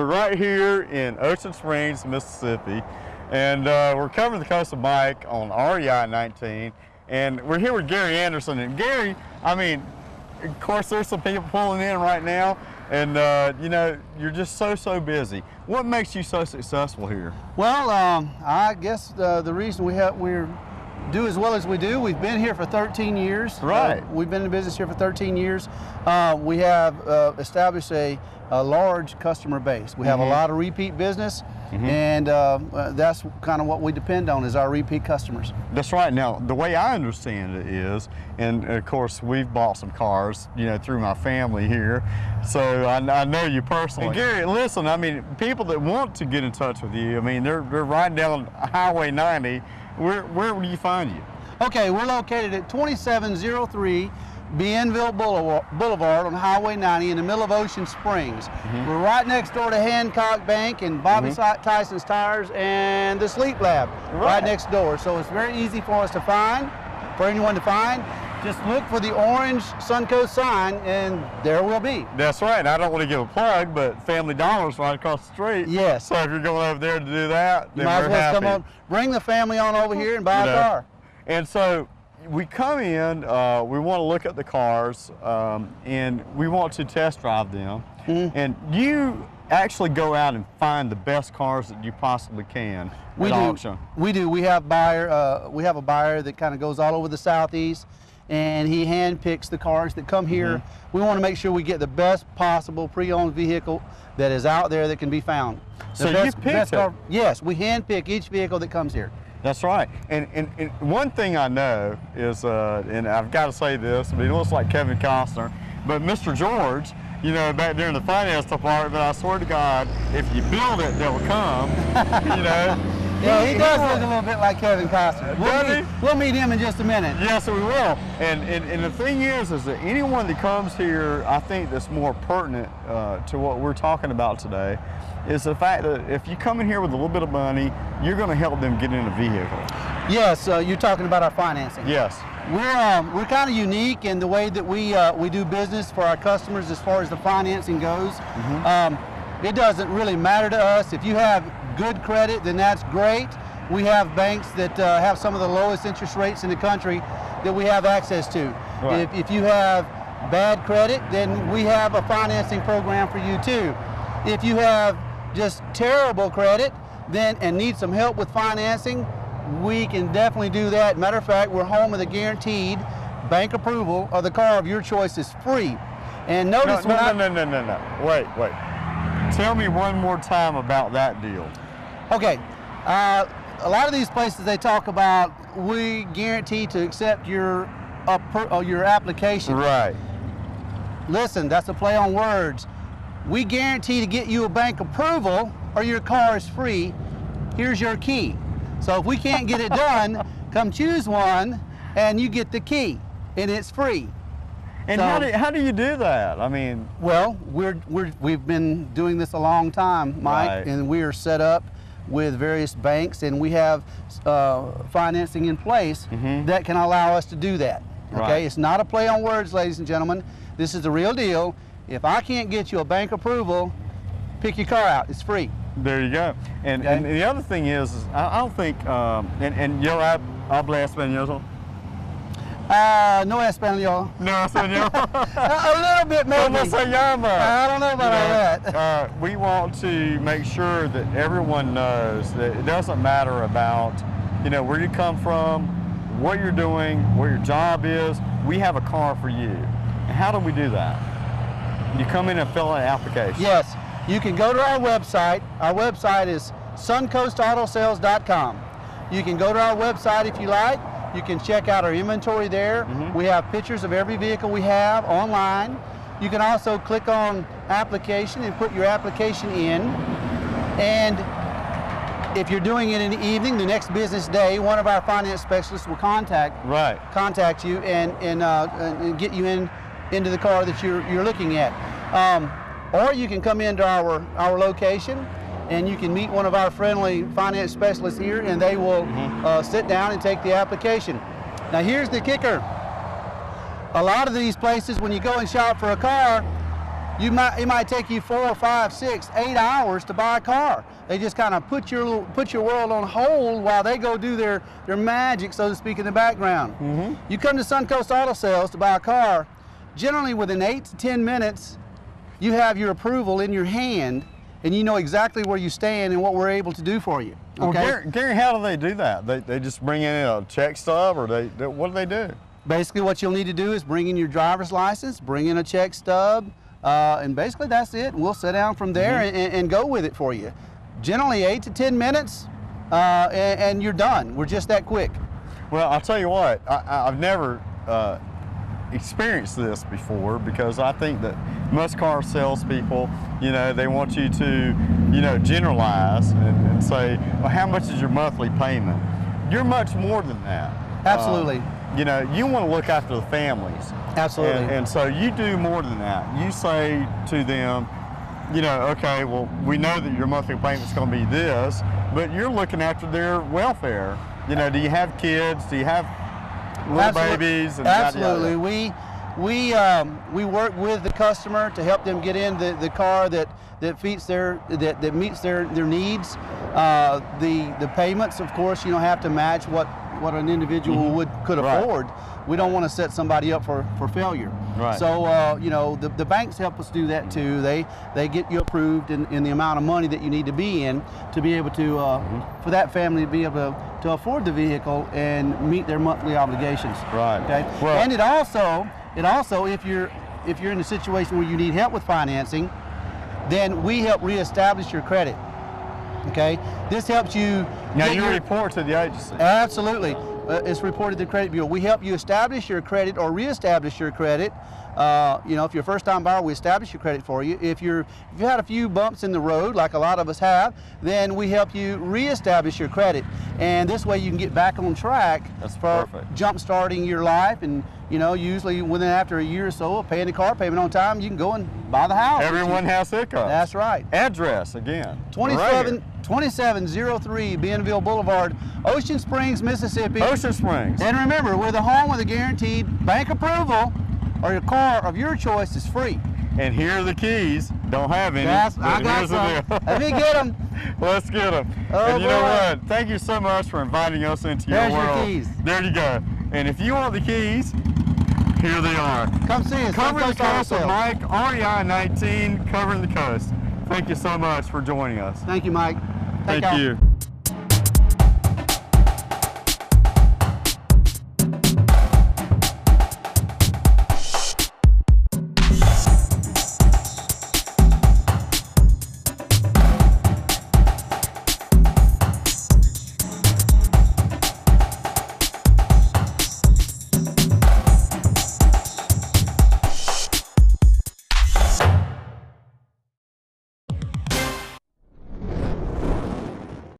we're right here in Ocean Springs, Mississippi, and we're covering the Coastal Bike on REI 19, and we're here with Gary Anderson. And Gary, I mean, of course, there's some people pulling in right now, and you know, you're just so busy. What makes you so successful here? Well, I guess the reason we do as well as we do, we've been here for 13 years. Right. We've been in business here for 13 years. We have established a large customer base. We have a lot of repeat business, and that's kind of what we depend on, is our repeat customers. That's right. Now, the way I understand it is, and of course, we've bought some cars, you know, through my family here, so I know you personally. And Gary, listen, I mean, people that want to get in touch with you, I mean, they're riding down Highway 90. Where do you find you? Okay, we're located at 2703 Bienville Boulevard on Highway 90 in the middle of Ocean Springs. We're right next door to Hancock Bank and Bobby Tyson's Tires and the Sleep Lab right next door. So it's very easy for us to find, for anyone to find. Just look for the orange Suncoast sign and there we'll be. That's right. I don't want to give a plug, but Family Dollar's right across the street. Yes. So if you're going over there to do that, then you might we're as well happy. come on, bring the family on over here and buy a car. And so we come in, we want to look at the cars, and we want to test drive them. And you actually go out and find the best cars that you possibly can at auction. We do. We have a buyer that kind of goes all over the Southeast, and he hand-picks the cars that come here. We want to make sure we get the best possible pre-owned vehicle that is out there that can be found. So you picked it? Yes, we hand-pick each vehicle that comes here. That's right. And one thing I know is, and I've got to say this, but he looks like Kevin Costner, but Mr. George, you know, back there in the finance department, I swear to God, if you build it, they'll come, you know. Yeah, he does look a little bit like Kevin Costner. We'll meet him in just a minute. Yes, we will. And the thing is that anyone that comes here, I think that's more pertinent to what we're talking about today, is the fact that if you come in here with a little bit of money, you're going to help them get in a vehicle. Yes, you're talking about our financing. Yes. We're kind of unique in the way that we do business for our customers as far as the financing goes. It doesn't really matter to us. If you have good credit, then that's great. We have banks that have some of the lowest interest rates in the country that we have access to. Right. If you have bad credit, then we have a financing program for you too. If you have just terrible credit and need some help with financing, we can definitely do that. Matter of fact, we're home with a guaranteed bank approval of the car of your choice is free. And notice No. Wait. Tell me one more time about that deal. Okay. A lot of these places, they talk about, we guarantee to accept your application. Right. Listen, that's a play on words. We guarantee to get you a bank approval or your car is free. Here's your key. So if we can't get it done, come choose one and you get the key and it's free. And so, how do you do that? I mean, well, we've been doing this a long time, Mike, and we are set up with various banks, and we have financing in place that can allow us to do that. Okay, it's not a play on words, ladies and gentlemen. This is the real deal. If I can't get you a bank approval, pick your car out. It's free. There you go. And the other thing is I don't think, and yo habla español. No español. No español. A little bit maybe. ¿Cómo se llama? I don't know about all that. We want to make sure that everyone knows that it doesn't matter about, you know, where you come from, what you're doing, what your job is. We have a car for you. And how do we do that? You come in and fill out an application. Yes. You can go to our website. Our website is suncoastautosales.com. You can go to our website if you like. You can check out our inventory there. We have pictures of every vehicle we have online. You can also click on application and put your application in. And if you're doing it in the evening, the next business day, one of our finance specialists will contact you and get you into the car that you're looking at. Or you can come into our location and you can meet one of our friendly finance specialists here and they will sit down and take the application. Now here's the kicker. A lot of these places, when you go and shop for a car, it might take you 4, 5, 6, 8 hours to buy a car. They just kind of put your world on hold while they go do their magic, so to speak, in the background. You come to Suncoast Auto Sales to buy a car, generally within 8 to 10 minutes, you have your approval in your hand, and you know exactly where you stand and what we're able to do for you. Okay? Well, Gary, how do they do that? They just bring in a check stub, or what do they do? Basically, what you'll need to do is bring in your driver's license, bring in a check stub, and basically that's it. We'll sit down from there and go with it for you. Generally 8 to 10 minutes, and you're done. We're just that quick. Well, I'll tell you what, I've never experienced this before, because I think that most car salespeople, you know, they want you to, you know, generalize and say, well, how much is your monthly payment? You're much more than that. Absolutely. You know, you want to look after the families. Absolutely. And so you do more than that. You say to them, you know, okay, well, we know that your monthly payment's going to be this, but you're looking after their welfare. You know, do you have kids? Do you have little babies? And absolutely. We work with the customer to help them get in the car that meets their needs. The payments, of course, you know, have to match what an individual could afford. We don't want to set somebody up for failure. Right. So you know, the banks help us do that too. They get you approved in the amount of money that you need to be in to be able to for that family to be able to afford the vehicle and meet their monthly obligations. Right. Okay. Well, and it also if you're in a situation where you need help with financing, then we help reestablish your credit. Okay. This helps you. Now you report to the agency. Absolutely. It's reported to the credit bureau. We help you establish your credit or reestablish your credit. You know, if you're a first-time buyer, we establish your credit for you. If you've had a few bumps in the road, like a lot of us have, then we help you reestablish your credit. And this way you can get back on track. That's for perfect. jump-starting your life. And you know, usually after a year or so of paying the car payment on time, you can go and buy the house. Everyone has hiccups. That's right. Address again. 2703 Bienville Boulevard, Ocean Springs, Mississippi. Ocean Springs. And remember, we're the home with a guaranteed bank approval, or your car of your choice is free. And here are the keys. Don't have any. I got here's the some. deal. Let me get them. Let's get them. Oh, and you know boy. what? Thank you so much for inviting us into your There's world. your keys. There you go. And if you want the keys, here they are. Come see us. Covering the Suncoast coast Auto of Sales. Mike, REI 19, covering the coast. Thank you so much for joining us. Thank you, Mike. Take Thank care. you.